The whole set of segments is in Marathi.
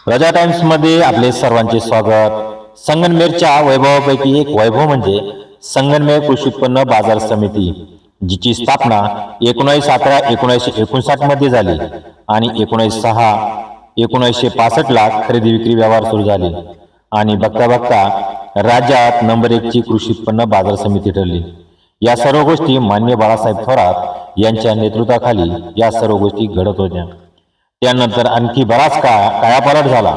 प्रजा टाइम्स मध्ये आपले सर्वांचे स्वागत। संगमनेरच्या वैभवापैकी एक वैभव म्हणजे संगमनेर कृषी उत्पन्न बाजार समिती, जिची स्थापना 19/11/1959 मध्ये झाली आणि 19/6/1965 ला खरेदी विक्री व्यवहार सुरू झाले आणि बघता बघता राज्यात नंबर 1 ची कृषी उत्पन्न बाजार समिती ठरली। या सर्व गोष्टी माननीय बाळासाहेब थोरात यांच्या नेतृत्वाखाली या सर्व गोष्टी घडत होत्या। त्यानंतर आणखी बराच कायापालट झाला।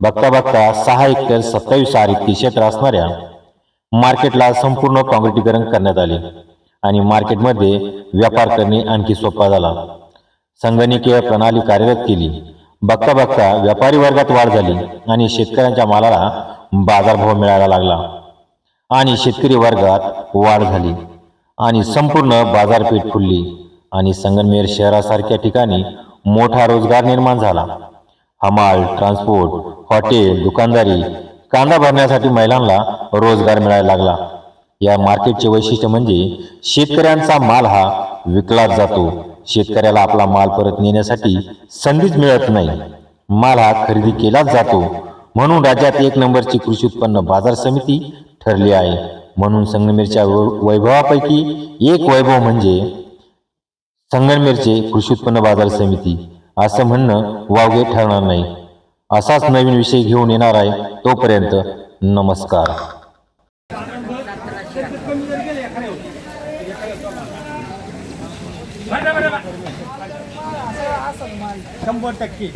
बघता बघता 6 हेक्टर 27 आरेखती क्षेत्र असणाऱ्या मार्केटला संपूर्ण काँक्रिटीकरण करण्यात आले आणि मार्केटमध्ये व्यापार करणे आणखी सोपा झाला। संगणकीय प्रणाली कार्यरत केली। बघता बघता व्यापारी वर्गात वाढ झाली आणि शेतकऱ्यांच्या मालाला बाजारभाव मिळायला लागला आणि शेतकरी वर्गात वाढ झाली आणि संपूर्ण बाजारपेठ फुलली आणि संगमनेर शहरासारख्या ठिकाणी मोठा रोजगार निर्माण झाला। हमाल, ट्रान्सपोर्ट, हॉटेल, दुकानदारी, कांदा भरण्यासाठी महिलांना रोजगार मिळायला लागला। या मार्केटचे वैशिष्ट्य म्हणजे शेतकऱ्यांचा माल हा विकलाच जातो, शेतकऱ्याला आपला माल परत नेण्यासाठी संधीच मिळत नाही। माल हा खरेदी केलाच जातो, म्हणून राज्यात 1 नंबरची कृषी उत्पन्न बाजार समिती ठरली आहे। म्हणून संगमनेरच्या वैभवापैकी एक वैभव म्हणजे संगमनेरचे कृषी उत्पन्न बाजार समिती असं म्हणणं वावगे ठरणार नाही। असाच नवीन विषय घेऊन येणार आहे। तोपर्यंत नमस्कार। 100%